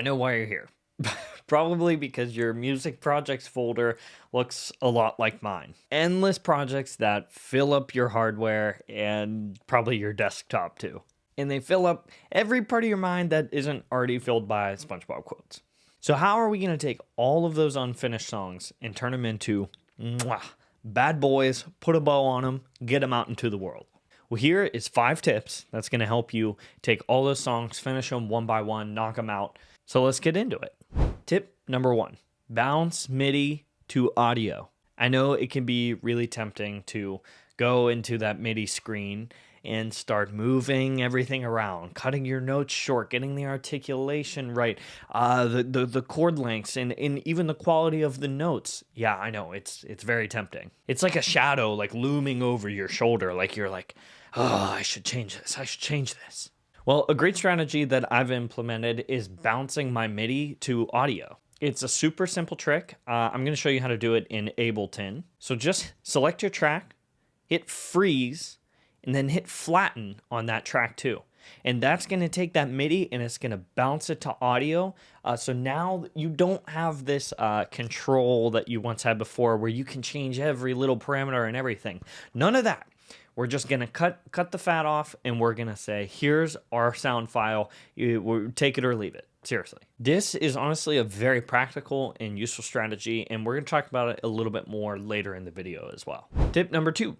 I know why you're here. Probably because your music projects folder looks a lot like mine. Endless projects that fill up your hardware and probably your desktop too. And they fill up every part of your mind that isn't already filled by SpongeBob quotes. So, how are we going to take all of those unfinished songs and turn them into bad boys, put a bow on them, get them out into the world? Well, here is 5 tips that's going to help you take all those songs, finish them one by one, knock them out. So let's get into it. Tip number 1, bounce MIDI to audio. I know it can be really tempting to go into that MIDI screen and start moving everything around, cutting your notes short, getting the articulation right, the chord lengths, and even the quality of the notes. Yeah, I know, it's very tempting. It's like a shadow like looming over your shoulder, like you're like, oh, I should change this. Well, a great strategy that I've implemented is bouncing my MIDI to audio. It's a super simple trick. I'm going to show you how to do it in Ableton. So just select your track, hit freeze, and then hit flatten on that track too. And that's going to take that MIDI and it's going to bounce it to audio. So now you don't have this control that you once had before where you can change every little parameter and everything. None of that. We're just going to cut the fat off and we're going to say, here's our sound file. Take it or leave it. Seriously. This is honestly a very practical and useful strategy, and we're going to talk about it a little bit more later in the video as well. Tip number 2,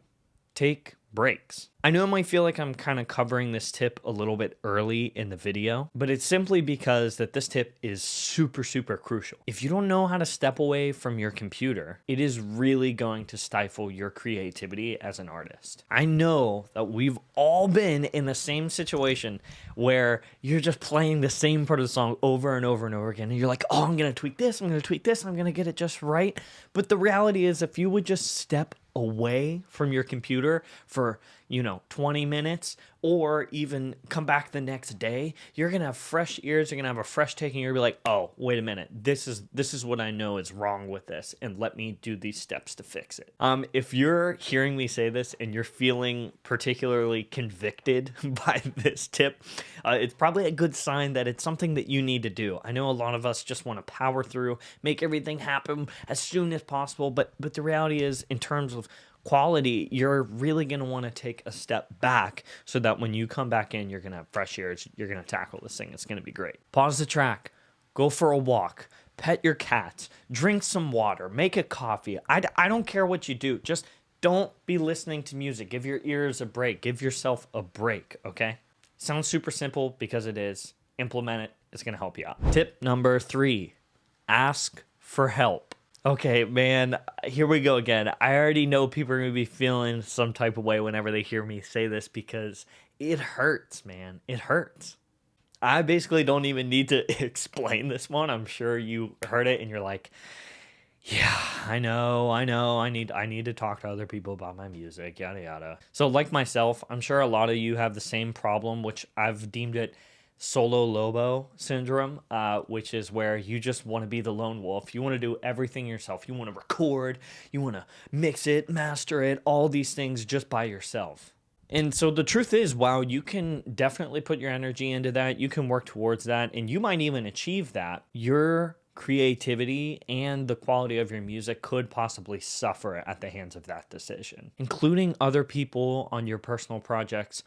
take breaks. I know it might feel like I'm kind of covering this tip a little bit early in the video, but it's simply because that this tip is super crucial. If you don't know how to step away from your computer, it is really going to stifle your creativity as an artist. I know that we've all been in the same situation where you're just playing the same part of the song over and over and over again, and you're like, oh, I'm going to tweak this, I'm going to tweak this, I'm going to get it just right. But the reality is, if you would just step away from your computer for 20 minutes or even come back the next day, you're gonna have fresh ears, you're gonna have a fresh take, and you're gonna be like, oh, wait a minute, this is what I know is wrong with this, and let me do these steps to fix it. If you're hearing me say this and you're feeling particularly convicted by this tip, it's probably a good sign that it's something that you need to do. I know a lot of us just want to power through, make everything happen as soon as possible, but the reality is, in terms of quality, you're really going to want to take a step back so that when you come back in, you're going to have fresh ears. You're going to tackle this thing. It's going to be great. Pause the track, go for a walk, pet your cat, drink some water, make a coffee. I don't care what you do. Just don't be listening to music. Give your ears a break. Give yourself a break, okay? Sounds super simple because it is. Implement it. It's going to help you out. Tip number 3, ask for help. Okay, man, here we go again. I already know people are going to be feeling some type of way whenever they hear me say this because it hurts, man. It hurts. I basically don't even need to explain this one. I'm sure you heard it and you're like, yeah, I know. I need to talk to other people about my music, yada, yada. So like myself, I'm sure a lot of you have the same problem, which I've deemed it solo lobo syndrome, which is where you just want to be the lone wolf. You want to do everything yourself. You want to record, you want to mix it, master it, all these things just by yourself. And so the truth is, while you can definitely put your energy into that, you can work towards that, and you might even achieve that, your creativity and the quality of your music could possibly suffer at the hands of that decision. Including other people on your personal projects,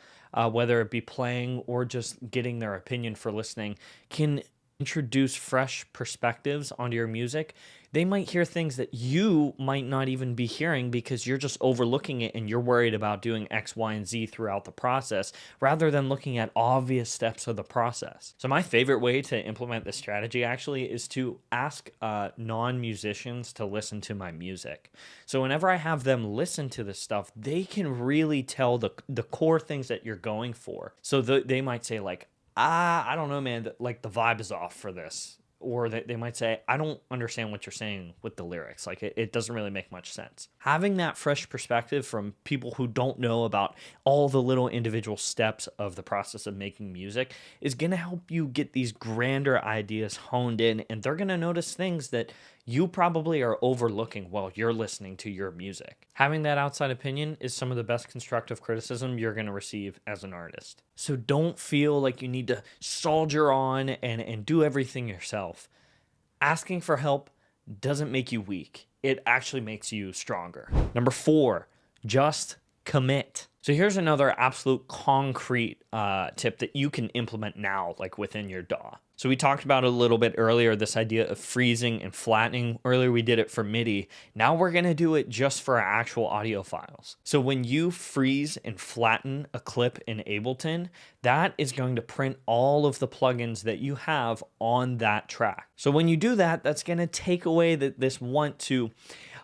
whether it be playing or just getting their opinion for listening, can introduce fresh perspectives onto your music. They might hear things that you might not even be hearing because you're just overlooking it and you're worried about doing X, Y, and Z throughout the process rather than looking at obvious steps of the process. So my favorite way to implement this strategy actually is to ask non-musicians to listen to my music. So whenever I have them listen to this stuff, they can really tell the core things that you're going for. So they might say like, I don't know, man, like the vibe is off for this. or they might say, I don't understand what you're saying with the lyrics. Like it doesn't really make much sense. Having that fresh perspective from people who don't know about all the little individual steps of the process of making music is going to help you get these grander ideas honed in, and they're going to notice things that you probably are overlooking while you're listening to your music. Having that outside opinion is some of the best constructive criticism you're going to receive as an artist. So don't feel like you need to soldier on and do everything yourself. Asking for help doesn't make you weak. It actually makes you stronger. Number 4, just commit. So here's another absolute concrete tip that you can implement now, like within your DAW. So we talked about it a little bit earlier, this idea of freezing and flattening. Earlier we did it for MIDI. Now we're going to do it just for our actual audio files. So when you freeze and flatten a clip in Ableton, that is going to print all of the plugins that you have on that track. So when you do that, that's going to take away this want to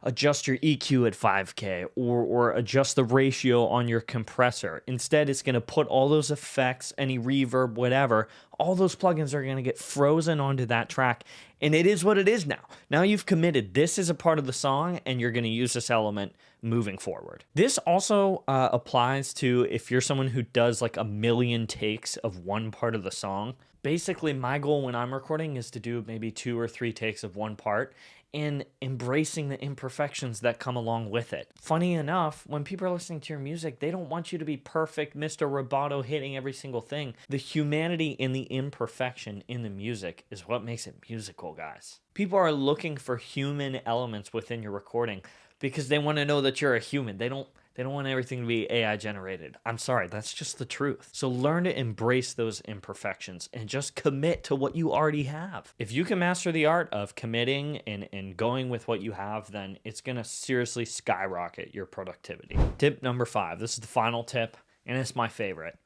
adjust your EQ at 5K or adjust the ratio on your compressor. Instead, it's going to put all those effects, any reverb, whatever, all those plugins are going to get frozen onto that track. And it is what it is now. Now you've committed. This is a part of the song, and you're going to use this element moving forward. This also applies to if you're someone who does like a million takes of one part of the song. Basically, my goal when I'm recording is to do maybe 2 or 3 takes of one part and embracing the imperfections that come along with it. Funny enough, when people are listening to your music, they don't want you to be perfect, Mr. Roboto hitting every single thing. The humanity in the imperfection in the music is what makes it musical, guys. People are looking for human elements within your recording because they want to know that you're a human. They don't want everything to be AI generated. I'm sorry, that's just the truth. So learn to embrace those imperfections and just commit to what you already have. If you can master the art of committing and going with what you have, then it's gonna seriously skyrocket your productivity. Tip number 5, this is the final tip, and it's my favorite.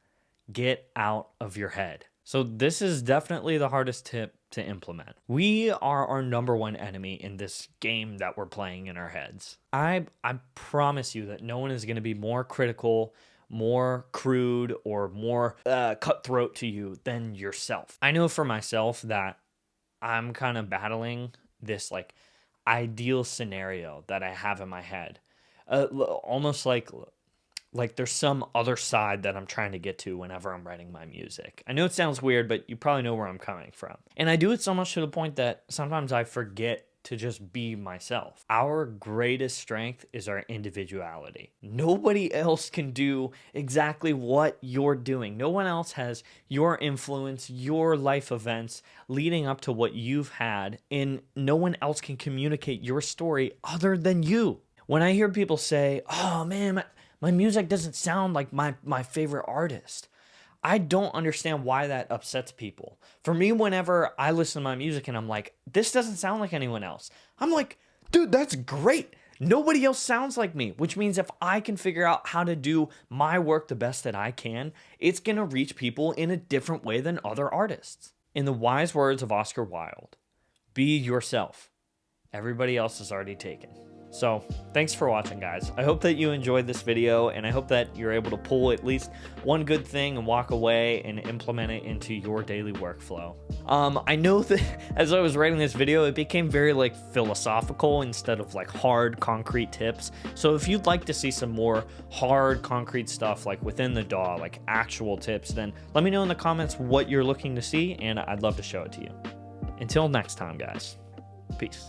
Get out of your head. So this is definitely the hardest tip to implement. We are our number one enemy in this game that we're playing in our heads. I promise you that no one is going to be more critical, more crude, or more cutthroat to you than yourself. I know for myself that I'm kind of battling this like ideal scenario that I have in my head. Almost like there's some other side that I'm trying to get to whenever I'm writing my music. I know it sounds weird, but you probably know where I'm coming from. And I do it so much to the point that sometimes I forget to just be myself. Our greatest strength is our individuality. Nobody else can do exactly what you're doing. No one else has your influence, your life events leading up to what you've had, and no one else can communicate your story other than you. When I hear people say, oh man, my music doesn't sound like my favorite artist, I don't understand why that upsets people. For me, whenever I listen to my music and I'm like, this doesn't sound like anyone else, I'm like, dude, that's great. Nobody else sounds like me, which means if I can figure out how to do my work the best that I can, it's going to reach people in a different way than other artists. In the wise words of Oscar Wilde, be yourself. Everybody else is already taken. So thanks for watching, guys. I hope that you enjoyed this video, and I hope that you're able to pull at least one good thing and walk away and implement it into your daily workflow. I know that as I was writing this video, it became very like philosophical instead of like hard concrete tips. So if you'd like to see some more hard concrete stuff like within the DAW, like actual tips, then let me know in the comments what you're looking to see, and I'd love to show it to you. Until next time, guys. Peace.